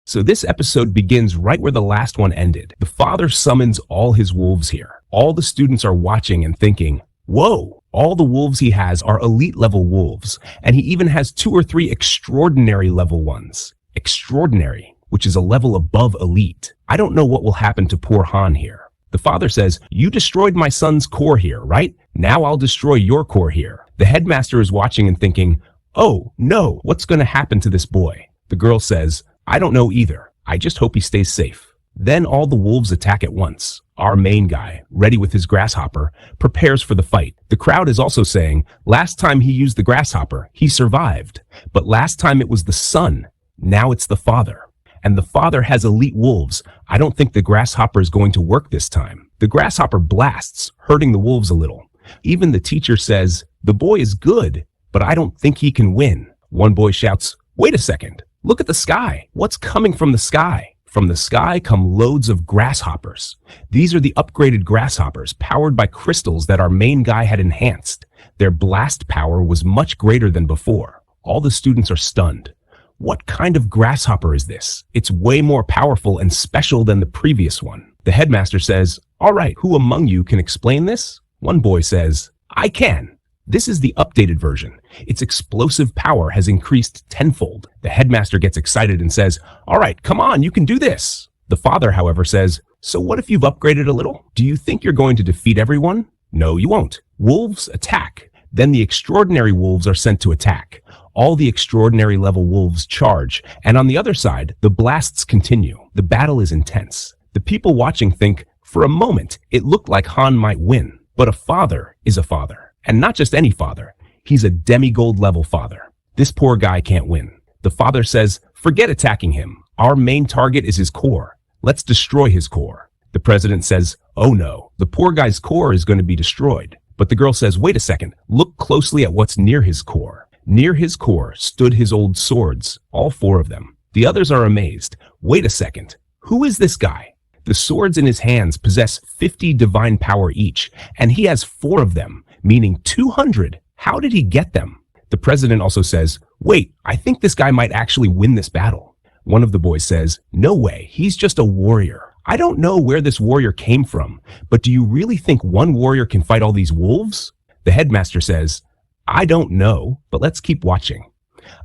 So this episode begins right where the last one ended. The father summons all his wolves here. All the students are watching and thinking, whoa, all the wolves he has are elite level wolves, and he even has 2 or 3 extraordinary level ones. Extraordinary, which is a level above elite. I don't know what will happen to poor Han here. The father says, you destroyed my son's core here, right? Now I'll destroy your core here. The headmaster is watching and thinking, oh no, what's going to happen to this boy? The girl says, I don't know either. I just hope he stays safe. Then all the wolves attack at once. Our main guy, ready with his grasshopper, prepares for the fight. The crowd is also saying, last time he used the grasshopper, he survived. But last time it was the son. Now it's the father. And the father has elite wolves. I don't think the grasshopper is going to work this time. The grasshopper blasts, hurting the wolves a little. Even the teacher says, the boy is good, but I don't think he can win. One boy shouts, wait a second. Look at the sky. What's coming from the sky? From the sky come loads of grasshoppers. These are the upgraded grasshoppers powered by crystals that our main guy had enhanced. Their blast power was much greater than before. All the students are stunned. What kind of grasshopper is this? It's way more powerful and special than the previous one. The headmaster says, all right, who among you can explain this? One boy says, I can. This is the updated version. Its explosive power has increased tenfold. The headmaster gets excited and says, all right, come on, you can do this. The father, however, says, so what if you've upgraded a little? Do you think you're going to defeat everyone? No, you won't. Wolves attack. Then the extraordinary wolves are sent to attack. All the extraordinary level wolves charge, and on the other side, the blasts continue. The battle is intense. The people watching think, for a moment, it looked like Han might win. But a father is a father. And not just any father. He's a demigold level father. This poor guy can't win. The father says, forget attacking him. Our main target is his core. Let's destroy his core. The president says, oh no, the poor guy's core is going to be destroyed. But the girl says, wait a second, look closely at what's near his core. Near his core stood his old swords, all 4 of them. The others are amazed. Wait a second, who is this guy? The swords in his hands possess 50 divine power each, and he has 4 of them, meaning 200. How did he get them? The president also says, wait, I think this guy might actually win this battle. One of the boys says, no way, he's just a warrior. I don't know where this warrior came from, but do you really think one warrior can fight all these wolves? The headmaster says, I don't know, but let's keep watching.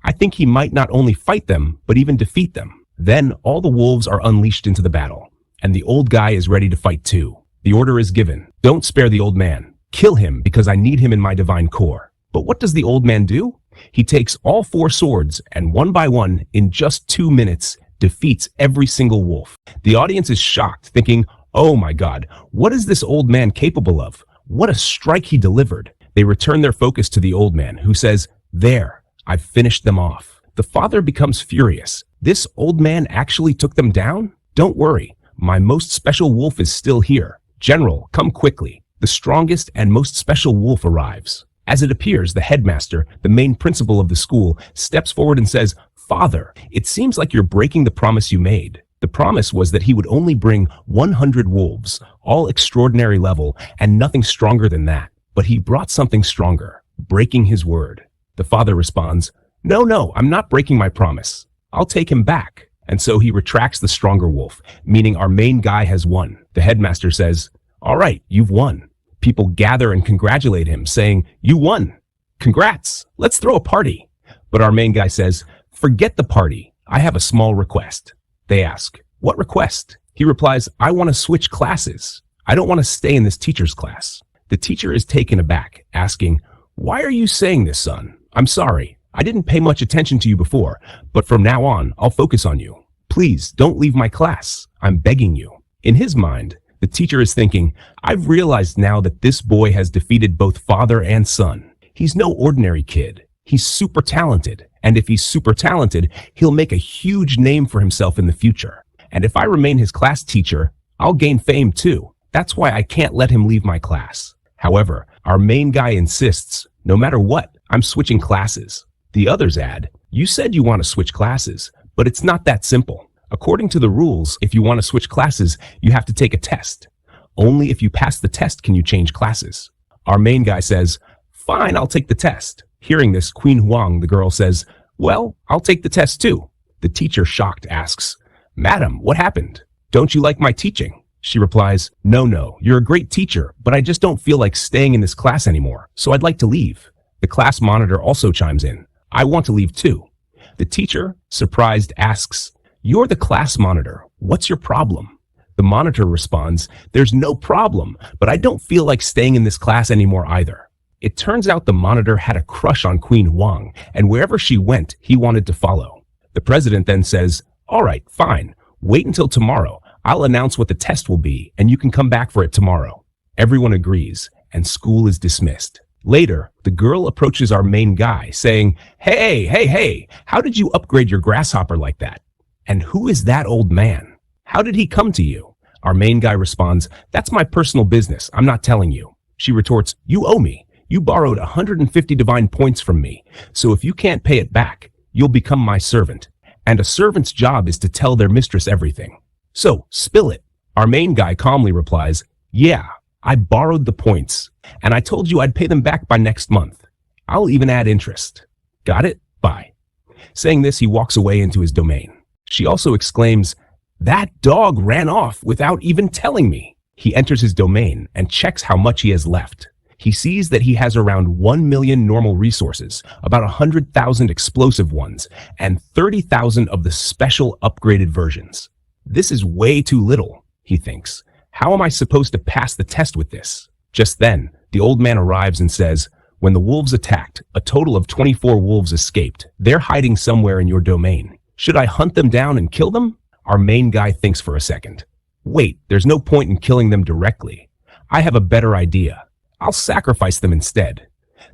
I think he might not only fight them, but even defeat them. Then all the wolves are unleashed into the battle, and the old guy is ready to fight too. The order is given. Don't spare the old man. Kill him because I need him in my divine core. But what does the old man do? He takes all 4 swords and one by one, in just 2 minutes, defeats every single wolf. The audience is shocked, thinking, oh my God, what is this old man capable of? What a strike he delivered. They return their focus to the old man, who says, there, I've finished them off. The father becomes furious. This old man actually took them down? Don't worry, my most special wolf is still here. General, come quickly. The strongest and most special wolf arrives. As it appears, the headmaster, the main principal of the school, steps forward and says, Father, it seems like you're breaking the promise you made. The promise was that he would only bring 100 wolves, all extraordinary level, and nothing stronger than that. But he brought something stronger, breaking his word. The father responds, No, I'm not breaking my promise. I'll take him back. And so he retracts the stronger wolf, meaning our main guy has won. The headmaster says, All right, you've won. People gather and congratulate him, saying, You won. Congrats. Let's throw a party. But our main guy says, Forget the party. I have a small request. They ask, What request? He replies, I want to switch classes. I don't want to stay in this teacher's class. The teacher is taken aback, asking, Why are you saying this, son? I'm sorry. I didn't pay much attention to you before, but from now on, I'll focus on you. Please don't leave my class. I'm begging you. In his mind, the teacher is thinking, I've realized now that this boy has defeated both father and son. He's no ordinary kid. He's super talented. And if he's super talented, he'll make a huge name for himself in the future. And if I remain his class teacher, I'll gain fame too. That's why I can't let him leave my class. However, our main guy insists, no matter what, I'm switching classes. The others add, You said you want to switch classes, but it's not that simple. According to the rules, if you want to switch classes, you have to take a test. Only if you pass the test can you change classes. Our main guy says, Fine, I'll take the test. Hearing this, Queen Huang, the girl, says, Well, I'll take the test too. The teacher, shocked, asks, Madam, what happened? Don't you like my teaching? She replies, No, you're a great teacher, but I just don't feel like staying in this class anymore, so I'd like to leave. The class monitor also chimes in. I want to leave too. The teacher, surprised, asks, You're the class monitor. What's your problem? The monitor responds, There's no problem, but I don't feel like staying in this class anymore either. It turns out the monitor had a crush on Queen Wang, and wherever she went, he wanted to follow. The president then says, All right, fine. Wait until tomorrow. I'll announce what the test will be, and you can come back for it tomorrow. Everyone agrees, and school is dismissed. Later, the girl approaches our main guy, saying, Hey, how did you upgrade your grasshopper like that? And who is that old man? How did he come to you? Our main guy responds, That's my personal business. I'm not telling you. She retorts, You owe me. You borrowed 150 divine points from me, so if you can't pay it back, you'll become my servant. And a servant's job is to tell their mistress everything. So, spill it. Our main guy calmly replies, Yeah, I borrowed the points, and I told you I'd pay them back by next month. I'll even add interest. Got it? Bye. Saying this, he walks away into his domain. She also exclaims, That dog ran off without even telling me. He enters his domain and checks how much he has left. He sees that he has around 1 million normal resources, about 100,000 explosive ones, and 30,000 of the special upgraded versions. This is way too little, he thinks. How am I supposed to pass the test with this? Just then, the old man arrives and says, When the wolves attacked, a total of 24 wolves escaped. They're hiding somewhere in your domain. Should I hunt them down and kill them? Our main guy thinks for a second. Wait, there's no point in killing them directly. I have a better idea. I'll sacrifice them instead.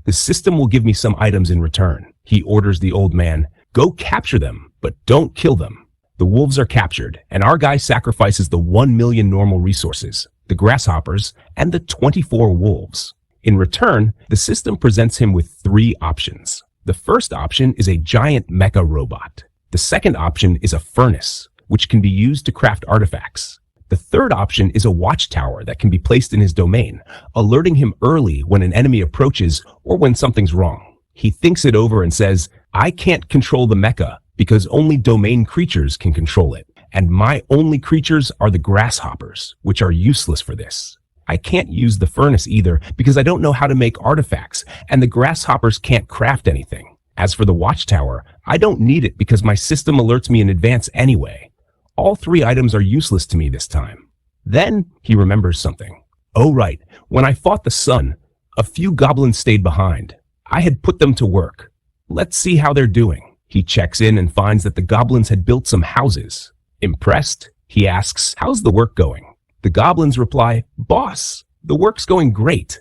The system will give me some items in return. He orders the old man, Go capture them, but don't kill them. The wolves are captured, and our guy sacrifices the 1 million normal resources, the grasshoppers, and the 24 wolves. In return, the system presents him with 3 options. The first option is a giant mecha robot. The second option is a furnace, which can be used to craft artifacts. The third option is a watchtower that can be placed in his domain, alerting him early when an enemy approaches or when something's wrong. He thinks it over and says, I can't control the mecha because only domain creatures can control it, and my only creatures are the grasshoppers, which are useless for this. I can't use the furnace either because I don't know how to make artifacts, and the grasshoppers can't craft anything. As for the watchtower, I don't need it because my system alerts me in advance anyway. All 3 items are useless to me this time. Then he remembers something. Oh right, when I fought the sun, a few goblins stayed behind. I had put them to work. Let's see how they're doing. He checks in and finds that the goblins had built some houses. Impressed, he asks, How's the work going? The goblins reply, Boss, the work's going great.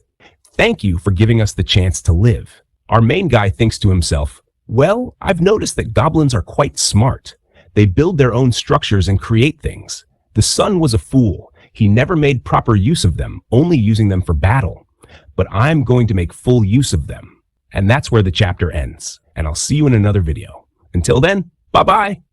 Thank you for giving us the chance to live. Our main guy thinks to himself, Well, I've noticed that goblins are quite smart. They build their own structures and create things. The sun was a fool. He never made proper use of them, only using them for battle. But I'm going to make full use of them. And that's where the chapter ends. And I'll see you in another video. Until then, bye-bye.